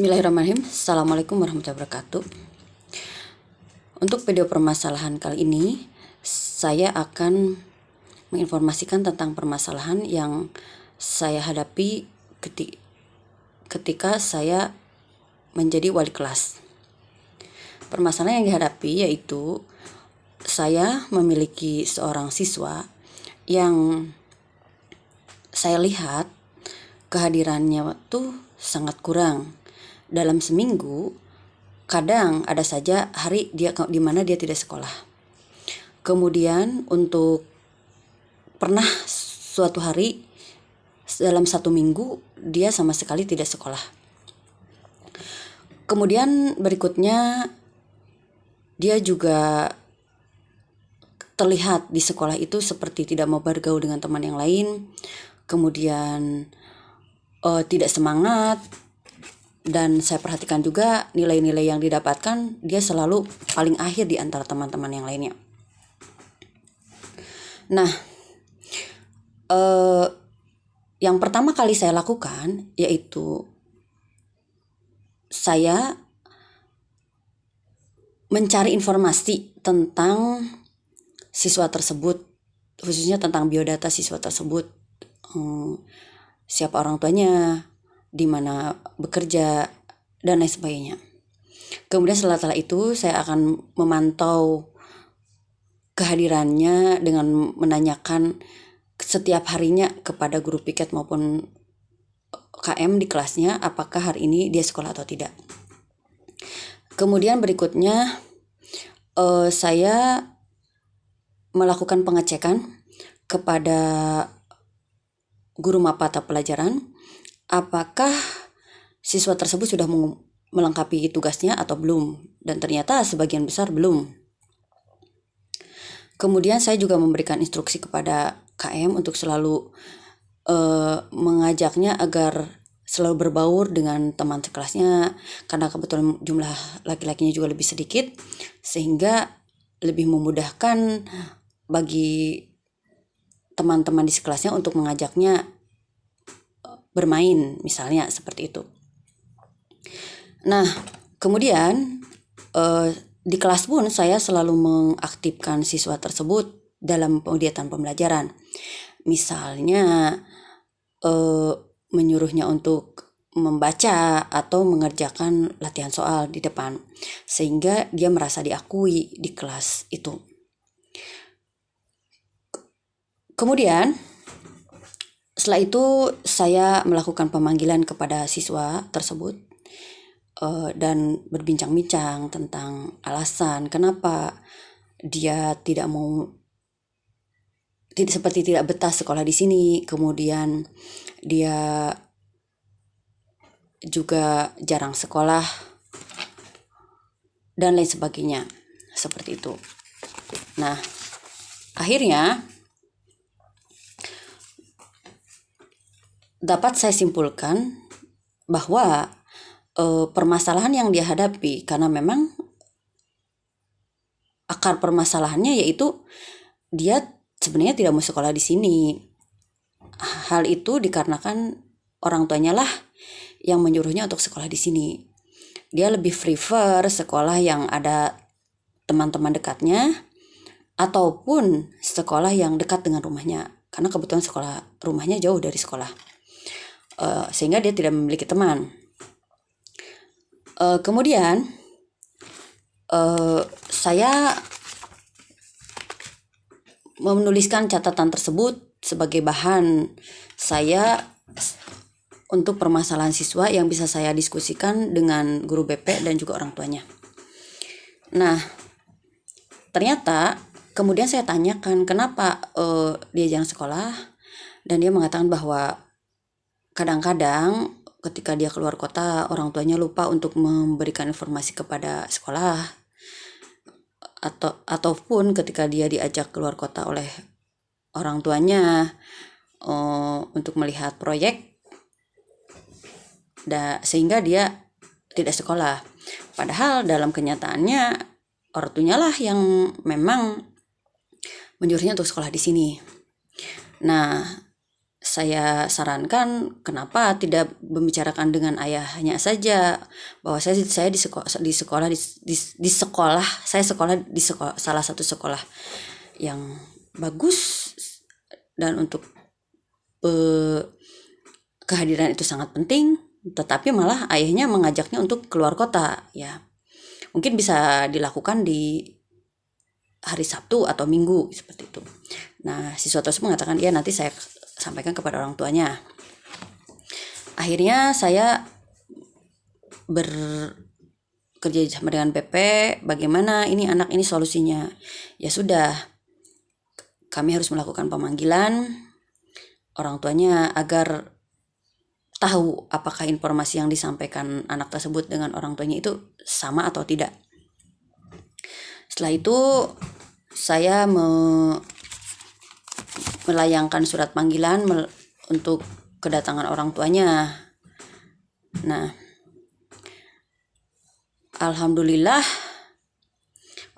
Bismillahirrahmanirrahim. Assalamualaikum warahmatullahi wabarakatuh. Untuk video permasalahan kali ini, saya akan menginformasikan tentang permasalahan yang saya hadapi ketika saya menjadi wali kelas. Permasalahan yang dihadapi yaitu saya memiliki seorang siswa yang saya lihat kehadirannya tuh sangat kurang. Dalam seminggu, kadang ada saja hari di mana dia tidak sekolah. Kemudian pernah suatu hari dalam satu minggu dia sama sekali tidak sekolah. Kemudian berikutnya dia juga terlihat di sekolah itu seperti tidak mau bergaul dengan teman yang lain. Kemudian tidak semangat. Dan saya perhatikan juga nilai-nilai yang didapatkan dia selalu paling akhir di antara teman-teman yang lainnya. Nah, yang pertama kali saya lakukan yaitu saya mencari informasi tentang siswa tersebut, khususnya tentang biodata siswa tersebut, siapa orang tuanya, di mana bekerja, dan lain sebagainya. Kemudian setelah itu saya akan memantau kehadirannya dengan menanyakan setiap harinya kepada guru piket maupun KM di kelasnya apakah hari ini dia sekolah atau tidak. Kemudian berikutnya saya melakukan pengecekan kepada guru mata pelajaran apakah siswa tersebut sudah melengkapi tugasnya atau belum, dan ternyata sebagian besar belum. Kemudian saya juga memberikan instruksi kepada KM untuk selalu mengajaknya agar selalu berbaur dengan teman sekelasnya, karena kebetulan jumlah laki-lakinya juga lebih sedikit, sehingga lebih memudahkan bagi teman-teman di sekelasnya untuk mengajaknya bermain, misalnya seperti itu. Nah, kemudian di kelas pun saya selalu mengaktifkan siswa tersebut dalam kegiatan pembelajaran. Misalnya menyuruhnya untuk membaca atau mengerjakan latihan soal di depan, sehingga dia merasa diakui di kelas itu. Kemudian setelah itu saya melakukan pemanggilan kepada siswa tersebut dan berbincang-bincang tentang alasan kenapa dia tidak betah sekolah di sini. Kemudian dia juga jarang sekolah dan lain sebagainya, seperti itu. Nah, akhirnya dapat saya simpulkan bahwa permasalahan yang dia hadapi, karena memang akar permasalahannya yaitu dia sebenarnya tidak mau sekolah di sini. Hal itu dikarenakan orang tuanya lah yang menyuruhnya untuk sekolah di sini. Dia lebih prefer sekolah yang ada teman-teman dekatnya ataupun sekolah yang dekat dengan rumahnya, karena kebetulan rumahnya jauh dari sekolah. Sehingga dia tidak memiliki teman. Kemudian saya menuliskan catatan tersebut sebagai bahan saya untuk permasalahan siswa yang bisa saya diskusikan dengan guru BP dan juga orang tuanya. Nah, ternyata kemudian saya tanyakan kenapa dia jarang sekolah, dan dia mengatakan bahwa kadang-kadang ketika dia keluar kota, orang tuanya lupa untuk memberikan informasi kepada sekolah, ataupun ketika dia diajak keluar kota oleh orang tuanya untuk melihat proyek, sehingga dia tidak sekolah. Padahal dalam kenyataannya orang tuanya lah yang memang menyuruhnya untuk sekolah di sini. Nah, saya sarankan kenapa tidak membicarakan dengan ayahnya saja, bahwa saya di sekolah saya sekolah di salah satu sekolah yang bagus, dan untuk kehadiran itu sangat penting, tetapi malah ayahnya mengajaknya untuk keluar kota. Ya, mungkin bisa dilakukan di hari Sabtu atau Minggu seperti itu. Nah, siswa tersebut mengatakan, ya nanti saya sampaikan kepada orang tuanya. Akhirnya saya bekerja sama dengan PP, bagaimana ini anak ini solusinya. Ya sudah, kami harus melakukan pemanggilan orang tuanya agar tahu apakah informasi yang disampaikan anak tersebut dengan orang tuanya itu sama atau tidak. Setelah itu saya melayangkan surat panggilan untuk kedatangan orang tuanya. Nah, alhamdulillah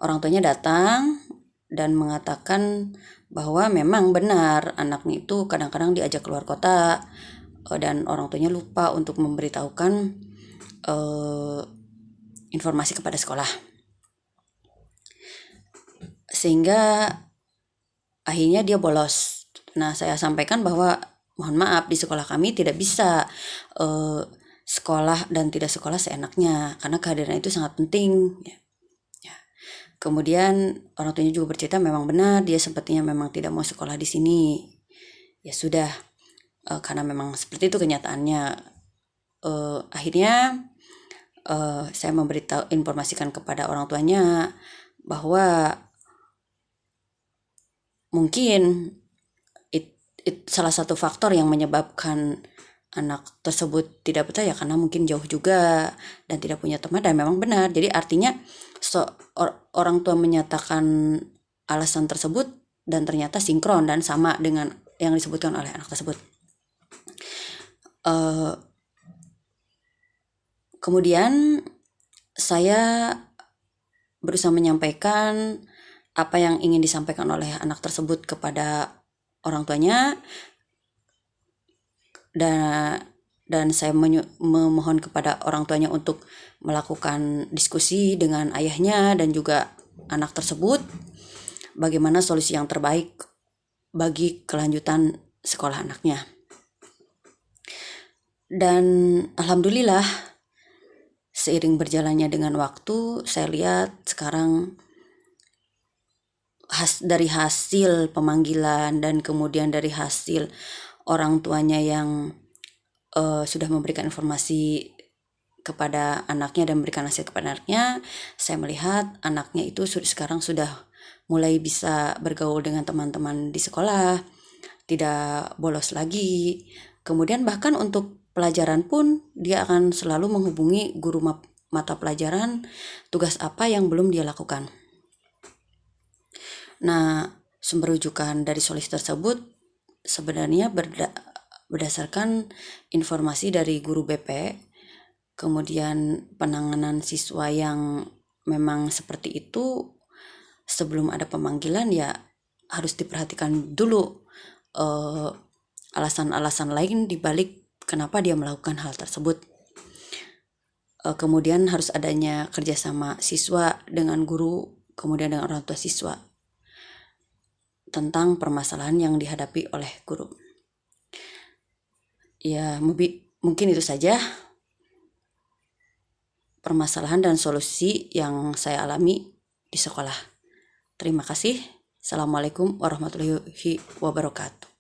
orang tuanya datang dan mengatakan bahwa memang benar anaknya itu kadang-kadang diajak keluar kota, dan orang tuanya lupa untuk memberitahukan informasi kepada sekolah, sehingga akhirnya dia bolos. Nah, saya sampaikan bahwa mohon maaf, di sekolah kami tidak bisa sekolah dan tidak sekolah seenaknya, karena kehadiran itu sangat penting. Ya. Kemudian orang tuanya juga bercerita memang benar dia sepertinya memang tidak mau sekolah di sini. Ya sudah, karena memang seperti itu kenyataannya. Akhirnya saya informasikan kepada orang tuanya bahwa mungkin salah satu faktor yang menyebabkan anak tersebut tidak betah ya karena mungkin jauh juga dan tidak punya teman, dan memang benar. Jadi artinya orang tua menyatakan alasan tersebut dan ternyata sinkron dan sama dengan yang disebutkan oleh anak tersebut. Kemudian saya berusaha menyampaikan apa yang ingin disampaikan oleh anak tersebut kepada orang tuanya, dan saya memohon kepada orang tuanya untuk melakukan diskusi dengan ayahnya dan juga anak tersebut bagaimana solusi yang terbaik bagi kelanjutan sekolah anaknya. Dan alhamdulillah seiring berjalannya dengan waktu, saya lihat sekarang dari hasil pemanggilan dan kemudian dari hasil orang tuanya yang sudah memberikan informasi kepada anaknya dan memberikan hasil kepada anaknya, saya melihat anaknya itu sekarang sudah mulai bisa bergaul dengan teman-teman di sekolah, tidak bolos lagi. Kemudian bahkan untuk pelajaran pun dia akan selalu menghubungi guru mata pelajaran tugas apa yang belum dia lakukan. Nah, sumber rujukan dari solusi tersebut sebenarnya berdasarkan informasi dari guru BP, kemudian penanganan siswa yang memang seperti itu. Sebelum ada pemanggilan ya harus diperhatikan dulu alasan-alasan lain dibalik kenapa dia melakukan hal tersebut. Kemudian harus adanya kerjasama siswa dengan guru, kemudian dengan orang tua siswa tentang permasalahan yang dihadapi oleh guru. Ya, mungkin itu saja permasalahan dan solusi yang saya alami di sekolah. Terima kasih. Assalamualaikum warahmatullahi wabarakatuh.